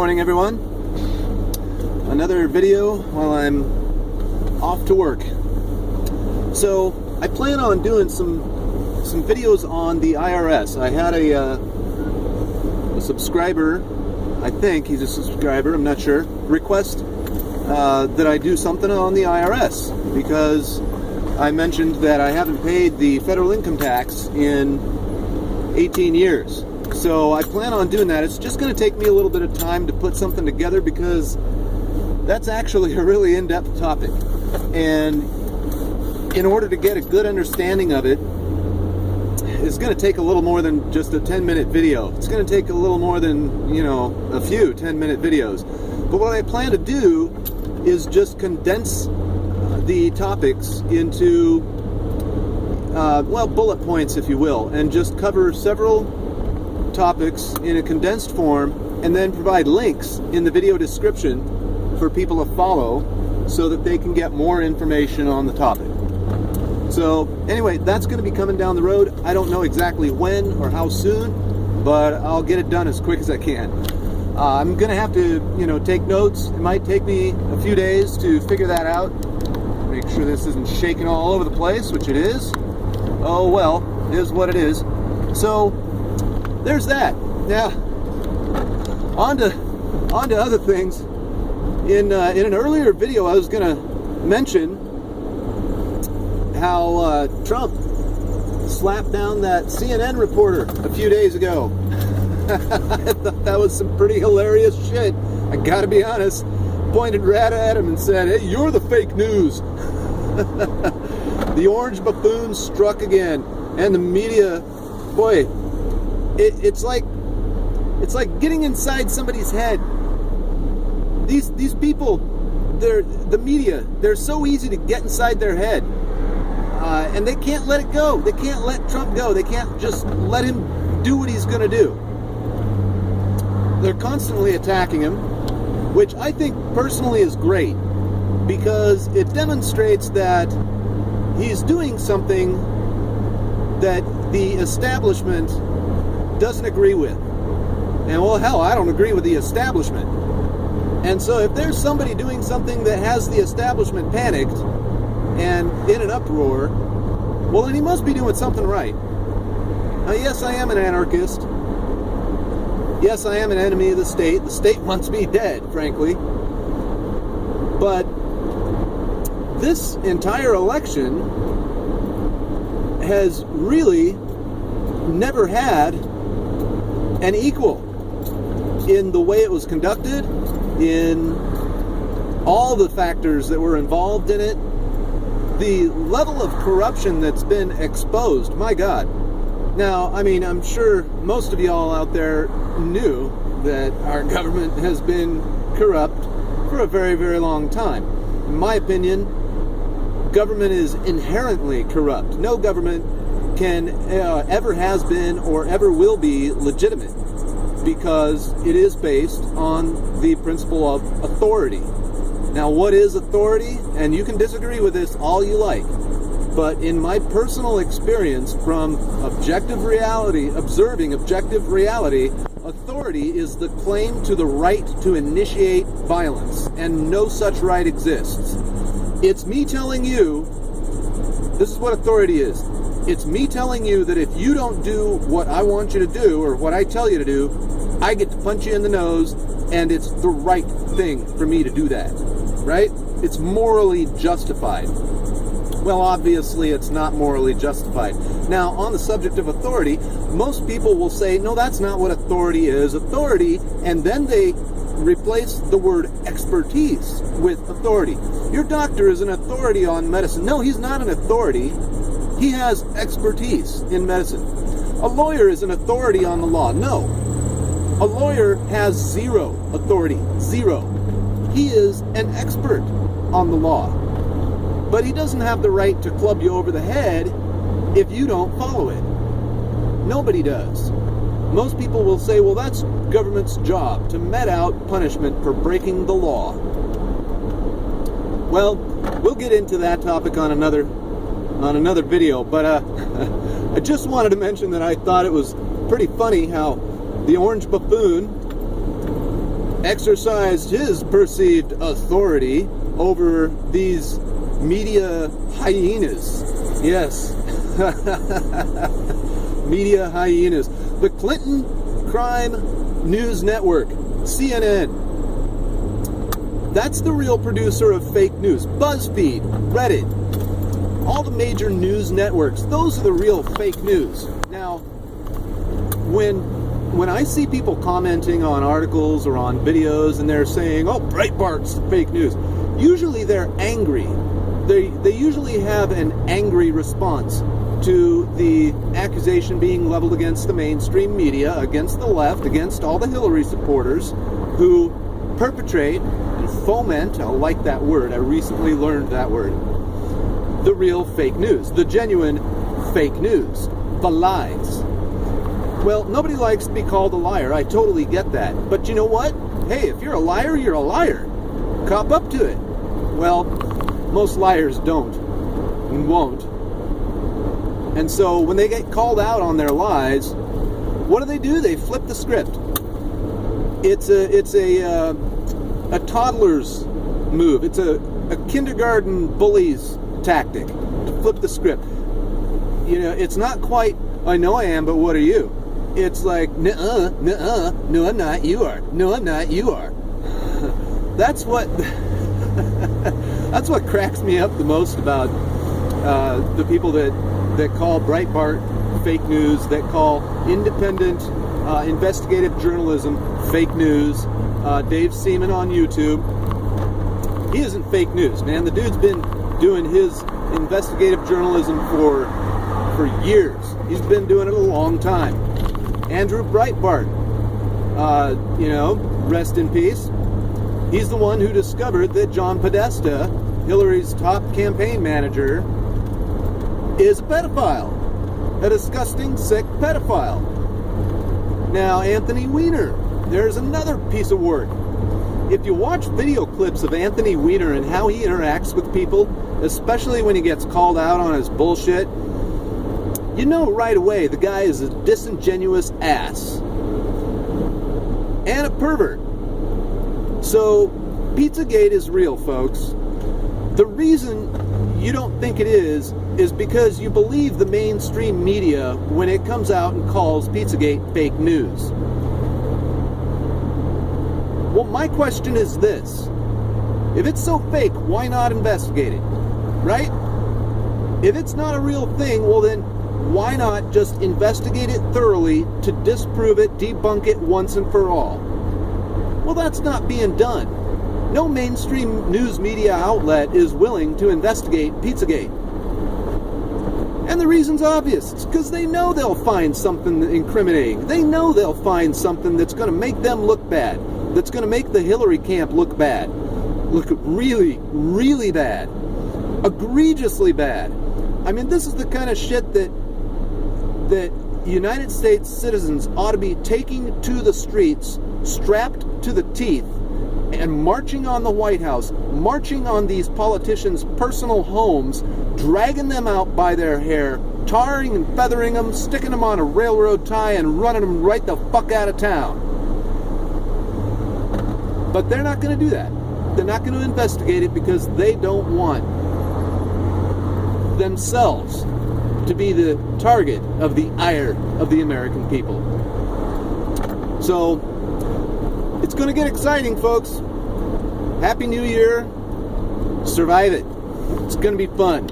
morning, everyone. Another video while I'm off to work. So I plan on doing some videos on the IRS. I had a subscriber, I think he's a subscriber, I'm not sure, request that I do something on the IRS because I mentioned that I haven't paid the federal income tax in 18 years. So I plan on doing that. It's just going to take me a little bit of time to put something together because that's actually a really in-depth topic. And in order to get a good understanding of it, it's going to take a little more than just a 10-minute video. It's going to take a little more than, a few 10-minute videos. But what I plan to do is just condense the topics into, bullet points, if you will, and just cover several topics in a condensed form and then provide links in the video description for people to follow so that they can get more information on the topic. So anyway, that's going to be coming down the road. I don't know exactly when or how soon, but I'll get it done as quick as I can. I'm going to have to, take notes. It might take me a few days to figure that out. Make sure this isn't shaking all over the place, which it is. Oh well, it is what it is. So there's that. Now, on to other things. In an earlier video, I was going to mention how Trump slapped down that CNN reporter a few days ago. I thought that was some pretty hilarious shit. I gotta be honest. Pointed right at him and said, "Hey, you're the fake news." The orange buffoon struck again, and the media, boy, it's like getting inside somebody's head. These people, the media, they're so easy to get inside their head, and they can't let it go. They can't let Trump go. They can't just let him do what he's going to do. They're constantly attacking him, which I think personally is great because it demonstrates that he's doing something that the establishment doesn't agree with. And well, hell, I don't agree with the establishment. And so if there's somebody doing something that has the establishment panicked and in an uproar, well, then he must be doing something right. Now, yes, I am an anarchist. Yes, I am an enemy of the state. The state wants me dead, frankly. But this entire election has really never had an equal in the way it was conducted, in all the factors that were involved in it, the level of corruption that's been exposed. My God. Now, I mean, I'm sure most of y'all out there knew that our government has been corrupt for a very, very long time. In my opinion, government is inherently corrupt. No government can ever has been or ever will be legitimate because it is based on the principle of authority. Now, what is authority? And you can disagree with this all you like. But in my personal experience from objective reality, observing objective reality, authority is the claim to the right to initiate violence, and no such right exists. It's me telling you, this is what authority is. It's me telling you that if you don't do what I want you to do, or what I tell you to do, I get to punch you in the nose, and it's the right thing for me to do that, right? It's morally justified. Well, obviously, it's not morally justified. Now, on the subject of authority, most people will say, no, that's not what authority is. Authority, and then they replace the word expertise with authority. Your doctor is an authority on medicine. No, he's not an authority. He has expertise in medicine. A lawyer is an authority on the law. No. A lawyer has zero authority. Zero. He is an expert on the law. But he doesn't have the right to club you over the head if you don't follow it. Nobody does. Most people will say, well, that's government's job, to mete out punishment for breaking the law. Well, we'll get into that topic on another video, but I just wanted to mention that I thought it was pretty funny how the orange buffoon exercised his perceived authority over these media hyenas. Yes. Media hyenas. The Clinton Crime News Network, CNN. That's the real producer of fake news. BuzzFeed, Reddit, all the major news networks, those are the real fake news. Now, when I see people commenting on articles or on videos and they're saying, oh, Breitbart's fake news, usually they're angry. They usually have an angry response to the accusation being leveled against the mainstream media, against the left, against all the Hillary supporters who perpetrate and foment, I like that word, I recently learned that word, the real fake news, the genuine fake news, the lies. Well, nobody likes to be called a liar, I totally get that. But you know what? Hey, if you're a liar, you're a liar. Cop up to it. Well, most liars don't and won't. And so when they get called out on their lies, what do? They flip the script. It's a toddler's move. It's a kindergarten bully's tactic to flip the script. You know, it's not quite, I know I am, but what are you? It's like, nuh-uh, nuh-uh, no I'm not, you are. No I'm not, you are. That's what cracks me up the most about the people that call Breitbart fake news, that call independent investigative journalism fake news. Dave Seaman on YouTube, he isn't fake news, man. The dude's been doing his investigative journalism for years. He's been doing it a long time. Andrew Breitbart, rest in peace. He's the one who discovered that John Podesta, Hillary's top campaign manager, is a pedophile. A disgusting, sick pedophile. Now, Anthony Weiner, there's another piece of work. If you watch video clips of Anthony Weiner and how he interacts with people, especially when he gets called out on his bullshit, you know right away the guy is a disingenuous ass. And a pervert. So, Pizzagate is real, folks. The reason you don't think it is because you believe the mainstream media when it comes out and calls Pizzagate fake news. Well, my question is this. If it's so fake, why not investigate it? Right? If it's not a real thing, well then, why not just investigate it thoroughly to disprove it, debunk it once and for all? Well, that's not being done. No mainstream news media outlet is willing to investigate Pizzagate. And the reason's obvious. It's because they know they'll find something incriminating. They know they'll find something that's going to make them look bad. That's going to make the Hillary camp look bad. Look really, really bad. Egregiously bad. I mean, this is the kind of shit that United States citizens ought to be taking to the streets, strapped to the teeth, and marching on the White House, marching on these politicians' personal homes, dragging them out by their hair, tarring and feathering them, sticking them on a railroad tie, and running them right the fuck out of town. But they're not going to do that. They're not going to investigate it because they don't want themselves to be the target of the ire of the American people. So, it's going to get exciting, folks. Happy New Year. Survive it. It's going to be fun.